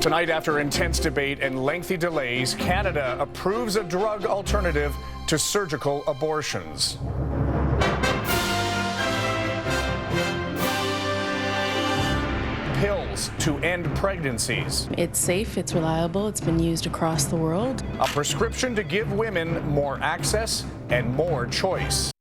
Tonight, after intense debate and lengthy delays, Canada approves a drug alternative to surgical abortions. Pills to end pregnancies. It's safe, it's reliable, it's been used across the world. A prescription to give women more access and more choice.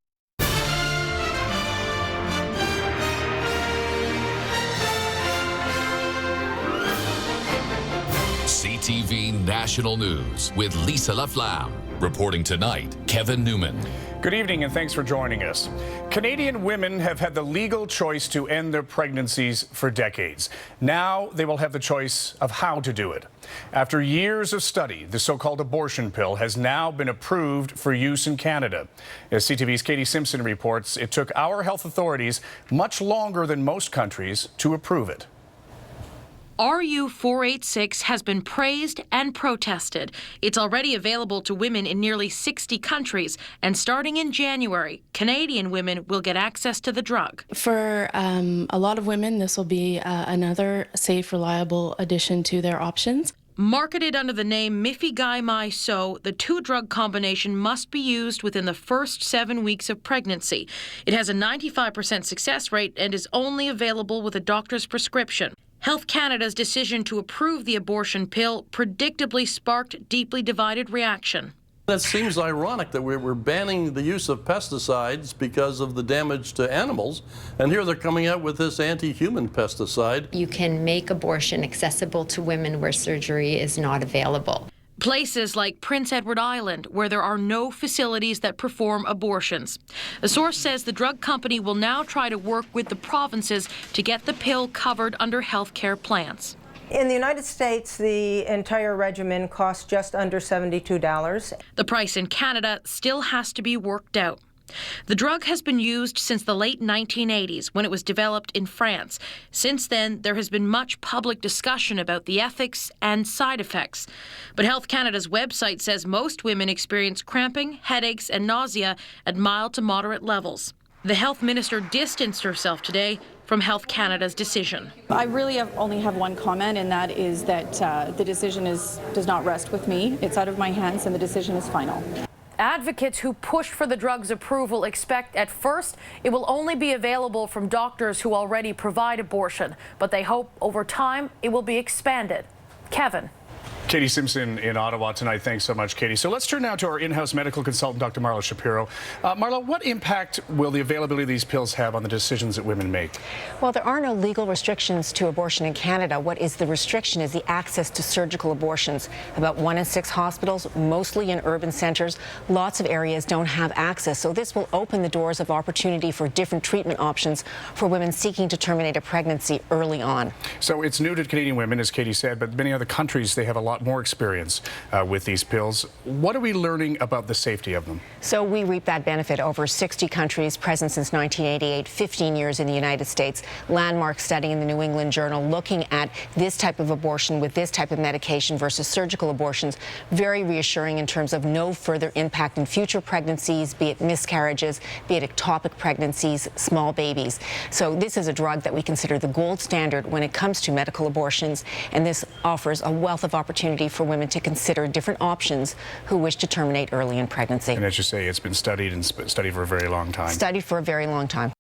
CTV National News with Lisa Laflamme. Reporting tonight, Kevin Newman. Good evening and thanks for joining us. Canadian women have had the legal choice to end their pregnancies for decades. Now they will have the choice of how to do it. After years of study, the so-called abortion pill has now been approved for use in Canada. As CTV's Katie Simpson reports, it took our health authorities much longer than most countries to approve it. RU-486 has been praised and protested. It's already available to women in nearly 60 countries, and starting in January, Canadian women will get access to the drug. For a lot of women, this will be another safe, reliable addition to their options. Marketed under the name Mifegymiso, the two-drug combination must be used within the first 7 weeks of pregnancy. It has a 95% success rate and is only available with a doctor's prescription. Health Canada's decision to approve the abortion pill predictably sparked deeply divided reaction. It seems ironic that we're banning the use of pesticides because of the damage to animals, and here they're coming out with this anti-human pesticide. You can make abortion accessible to women where surgery is not available. Places like Prince Edward Island, where there are no facilities that perform abortions. A source says the drug company will now try to work with the provinces to get the pill covered under health care plans. In the United States, the entire regimen costs just under $72. The price in Canada still has to be worked out. The drug has been used since the late 1980s, when it was developed in France. Since then, there has been much public discussion about the ethics and side effects. But Health Canada's website says most women experience cramping, headaches, and nausea at mild to moderate levels. The health minister distanced herself today from Health Canada's decision. I really only have one comment, and that is that the decision does not rest with me. It's out of my hands, and the decision is final. Advocates who push for the drug's approval expect at first it will only be available from doctors who already provide abortion, but they hope over time it will be expanded. Kevin. Katie Simpson in Ottawa tonight. Thanks so much, Katie. So let's turn now to our in-house medical consultant, Dr. Marla Shapiro. Marla, what impact will the availability of these pills have on the decisions that women make? Well, there are no legal restrictions to abortion in Canada. What is the restriction is the access to surgical abortions. About 1 in 6 hospitals, mostly in urban centers, lots of areas don't have access. So this will open the doors of opportunity for different treatment options for women seeking to terminate a pregnancy early on. So it's new to Canadian women, as Katie said, but many other countries, they have a lot more experience with these pills. What are we learning about the safety of them? So we reap that benefit. Over 60 countries, present since 1988, 15 years in the United States. Landmark study in the New England Journal looking at this type of abortion with this type of medication versus surgical abortions. Very reassuring in terms of no further impact in future pregnancies, be it miscarriages, be it ectopic pregnancies, small babies. So this is a drug that we consider the gold standard when it comes to medical abortions, and this offers a wealth of opportunity for women to consider different options who wish to terminate early in pregnancy. And as you say, it's been studied and studied for a very long time. Studied for a very long time.